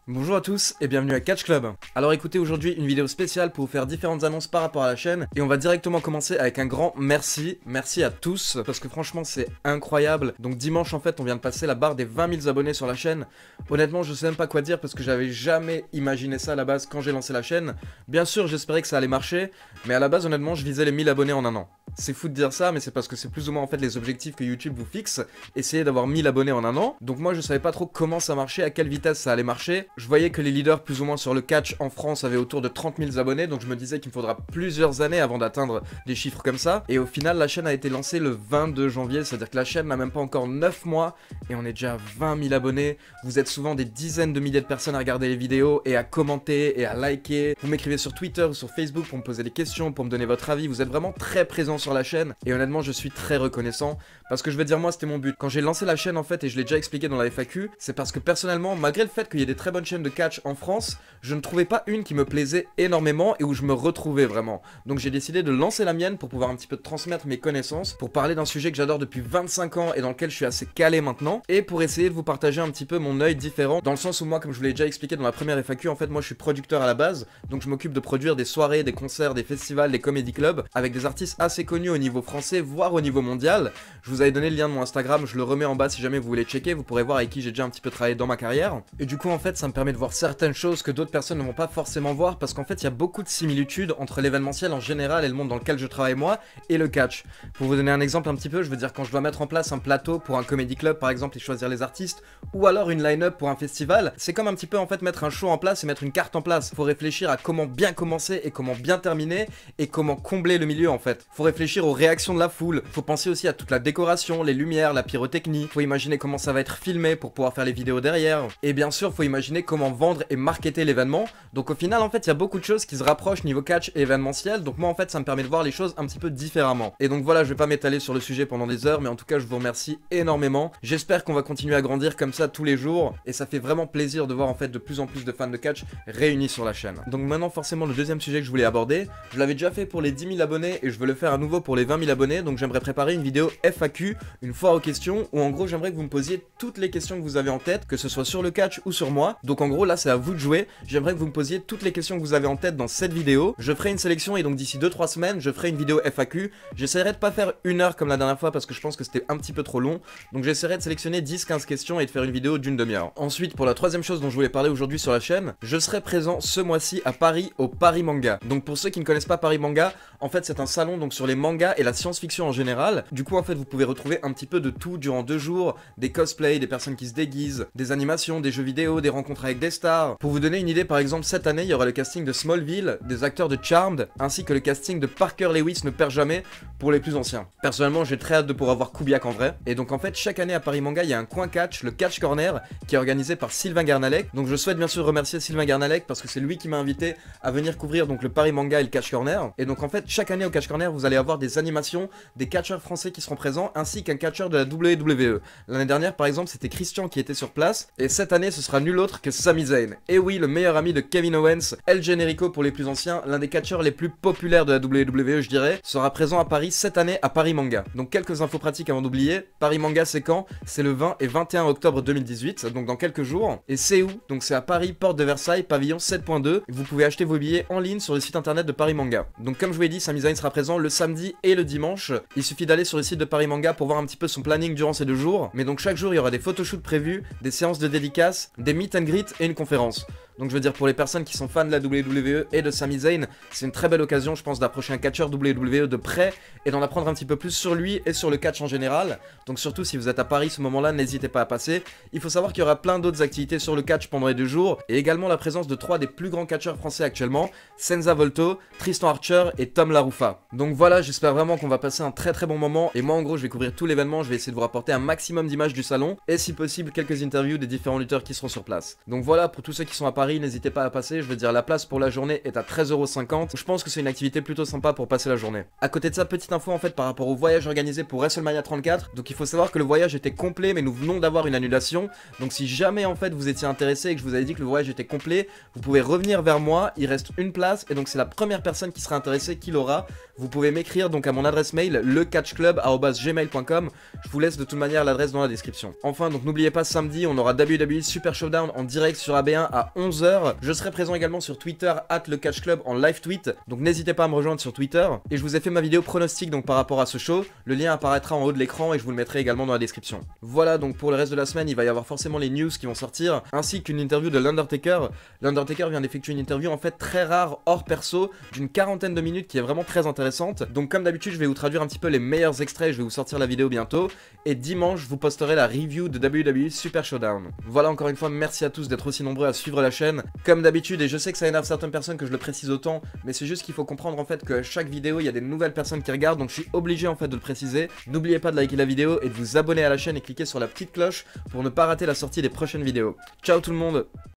Bonjour à tous et bienvenue à Catch Club. Alors écoutez, aujourd'hui une vidéo spéciale pour vous faire différentes annonces par rapport à la chaîne et on va directement commencer avec un grand merci. Merci à tous parce que franchement c'est incroyable. Donc dimanche en fait on vient de passer la barre des 20 000 abonnés sur la chaîne. Honnêtement je sais même pas quoi dire parce que j'avais jamais imaginé ça à la base quand j'ai lancé la chaîne. Bien sûr j'espérais que ça allait marcher mais à la base honnêtement je visais les 1000 abonnés en un an. C'est fou de dire ça mais c'est parce que c'est plus ou moins en fait les objectifs que YouTube vous fixe. Essayer d'avoir 1000 abonnés en un an. Donc moi je savais pas trop comment ça marchait, à quelle vitesse ça allait marcher. Je voyais que les leaders plus ou moins sur le catch en France avaient autour de 30 000 abonnés, donc je me disais qu'il me faudra plusieurs années avant d'atteindre des chiffres comme ça. Et au final, la chaîne a été lancée le 22 janvier, c'est-à-dire que la chaîne n'a même pas encore 9 mois et on est déjà à 20 000 abonnés. Vous êtes souvent des dizaines de milliers de personnes à regarder les vidéos et à commenter et à liker. Vous m'écrivez sur Twitter ou sur Facebook pour me poser des questions, pour me donner votre avis. Vous êtes vraiment très présent sur la chaîne et honnêtement, je suis très reconnaissant parce que je vais dire moi, c'était mon but. Quand j'ai lancé la chaîne en fait, et je l'ai déjà expliqué dans la FAQ, c'est parce que personnellement, malgré le fait qu'il y ait des très bonnes chaînes de catch en France, je ne trouvais pas une qui me plaisait énormément et où je me retrouvais vraiment. Donc j'ai décidé de lancer la mienne pour pouvoir un petit peu transmettre mes connaissances, pour parler d'un sujet que j'adore depuis 25 ans et dans lequel je suis assez calé maintenant, et pour essayer de vous partager un petit peu mon œil différent, dans le sens où moi, comme je vous l'ai déjà expliqué dans la première FAQ, en fait moi je suis producteur à la base, donc je m'occupe de produire des soirées, des concerts, des festivals, des comédie clubs, avec des artistes assez connus au niveau français, voire au niveau mondial. Je vous avais donné le lien de mon Instagram, je le remets en bas si jamais vous voulez checker, vous pourrez voir avec qui j'ai déjà un petit peu travaillé dans ma carrière. Et du coup en fait ça me permet de voir certaines choses que d'autres personnes ne vont pas forcément voir parce qu'en fait il y a beaucoup de similitudes entre l'événementiel en général et le monde dans lequel je travaille moi et le catch. Pour vous donner un exemple un petit peu, je veux dire quand je dois mettre en place un plateau pour un comédie club par exemple et choisir les artistes, ou alors une line-up pour un festival, c'est comme un petit peu en fait mettre un show en place et mettre une carte en place. Faut réfléchir à comment bien commencer et comment bien terminer et comment combler le milieu en fait. Faut réfléchir aux réactions de la foule, faut penser aussi à toute la décoration, les lumières, la pyrotechnie, faut imaginer comment ça va être filmé pour pouvoir faire les vidéos derrière, et bien sûr faut imaginer comment vendre et marketer l'événement. Donc au final en fait il y a beaucoup de choses qui se rapprochent niveau catch et événementiel, donc moi en fait ça me permet de voir les choses un petit peu différemment. Et donc voilà, je vais pas m'étaler sur le sujet pendant des heures, mais en tout cas je vous remercie énormément. J'espère qu'on va continuer à grandir comme ça tous les jours et ça fait vraiment plaisir de voir en fait de plus en plus de fans de catch réunis sur la chaîne. Donc maintenant forcément le deuxième sujet que je voulais aborder, je l'avais déjà fait pour les 10 000 abonnés et je veux le faire à nouveau pour les 20 000 abonnés, donc j'aimerais préparer une vidéo FAQ, une foire aux questions, où en gros j'aimerais que vous me posiez toutes les questions que vous avez en tête, que ce soit sur le catch ou sur moi. Donc en gros là c'est à vous de jouer, j'aimerais que vous me posiez toutes les questions que vous avez en tête dans cette vidéo. Je ferai une sélection et donc d'ici 2-3 semaines je ferai une vidéo FAQ. J'essaierai de pas faire 1 heure comme la dernière fois parce que je pense que c'était un petit peu trop long, donc j'essaierai de sélectionner 10-15 questions et de faire une vidéo d'une demi-heure. Ensuite pour la troisième chose dont je voulais parler aujourd'hui sur la chaîne, je serai présent ce mois-ci à Paris au Paris Manga. Donc pour ceux qui ne connaissent pas Paris Manga, en fait c'est un salon donc sur les mangas et la science-fiction en général. Du coup en fait vous pouvez retrouver un petit peu de tout durant 2 jours, des cosplays, des personnes qui se déguisent, des animations, des jeux vidéo, des rencontres avec des stars. Pour vous donner une idée par exemple cette année il y aura le casting de Smallville, des acteurs de Charmed, ainsi que le casting de Parker Lewis ne perd jamais pour les plus anciens. Personnellement j'ai très hâte de pouvoir voir Kubiak en vrai. Et donc en fait chaque année à Paris Manga il y a un coin catch, le Catch Corner, qui est organisé par Sylvain Garnalec. Donc je souhaite bien sûr remercier Sylvain Garnalec parce que c'est lui qui m'a invité à venir couvrir donc le Paris Manga et le Catch Corner. Et donc en fait chaque année au Catch Corner vous allez avoir des animations, des catcheurs français qui seront présents, ainsi qu'un catcheur de la WWE. L'année dernière par exemple c'était Christian qui était sur place, et cette année ce sera nul autre que Sami Zayn. Et oui, le meilleur ami de Kevin Owens, El Generico pour les plus anciens, l'un des catcheurs les plus populaires de la WWE je dirais, sera présent à Paris cette année à Paris Manga. Donc quelques infos pratiques avant d'oublier. Paris Manga c'est quand? C'est le 20 et 21 octobre 2018, donc dans quelques jours. Et c'est où? Donc c'est à Paris, porte de Versailles, pavillon 7.2. Vous pouvez acheter vos billets en ligne sur le site internet de Paris Manga. Donc comme je vous l'ai dit, Sami Zayn sera présent le samedi et le dimanche. Il suffit d'aller sur le site de Paris Manga pour voir un petit peu son planning durant ces 2 jours. Mais donc chaque jour il y aura des photoshoots prévus, des séances de dédicaces, des meet and greet et une conférence. Donc je veux dire pour les personnes qui sont fans de la WWE et de Sami Zayn, c'est une très belle occasion je pense d'approcher un catcheur WWE de près et d'en apprendre un petit peu plus sur lui et sur le catch en général. Donc surtout si vous êtes à Paris ce moment-là, n'hésitez pas à passer. Il faut savoir qu'il y aura plein d'autres activités sur le catch pendant les 2 jours et également la présence de 3 des plus grands catcheurs français actuellement, Senza Volto, Tristan Archer et Tom Laroufa. Donc voilà, j'espère vraiment qu'on va passer un très bon moment et moi en gros je vais couvrir tout l'événement, je vais essayer de vous rapporter un maximum d'images du salon et si possible quelques interviews des différents lutteurs qui seront sur place. Donc voilà, pour tous ceux qui sont à Paris Paris, n'hésitez pas à passer. Je veux dire, la place pour la journée est à 13,50 €. Je pense que c'est une activité plutôt sympa pour passer la journée. À côté de ça, petite info en fait par rapport au voyage organisé pour WrestleMania 34. Donc il faut savoir que le voyage était complet, mais nous venons d'avoir une annulation. Donc si jamais en fait vous étiez intéressé et que je vous avais dit que le voyage était complet, vous pouvez revenir vers moi. Il reste une place et donc c'est la première personne qui sera intéressée qui l'aura. Vous pouvez m'écrire donc à mon adresse mail lecatchclub@gmail.com. Je vous laisse de toute manière l'adresse dans la description. Enfin, donc n'oubliez pas, samedi, on aura WWE Super Showdown en direct sur AB1 à 11 h. Je serai présent également sur Twitter @lecatchclub en live tweet. Donc n'hésitez pas à me rejoindre sur Twitter. Et je vous ai fait ma vidéo pronostic donc par rapport à ce show. Le lien apparaîtra en haut de l'écran et je vous le mettrai également dans la description. Voilà, donc pour le reste de la semaine, il va y avoir forcément les news qui vont sortir, ainsi qu'une interview de l'Undertaker. L'Undertaker vient d'effectuer une interview en fait très rare hors perso d'une 40aine de minutes qui est vraiment très intéressante. Donc comme d'habitude, je vais vous traduire un petit peu les meilleurs extraits, je vais vous sortir la vidéo bientôt. Et dimanche, je vous posterai la review de WWE Super Showdown. Voilà, encore une fois, merci à tous d'être aussi nombreux à suivre la chaîne. Comme d'habitude, et je sais que ça énerve certaines personnes que je le précise autant, mais c'est juste qu'il faut comprendre en fait que chaque vidéo, il y a des nouvelles personnes qui regardent, donc je suis obligé en fait de le préciser. N'oubliez pas de liker la vidéo et de vous abonner à la chaîne et cliquer sur la petite cloche pour ne pas rater la sortie des prochaines vidéos. Ciao tout le monde!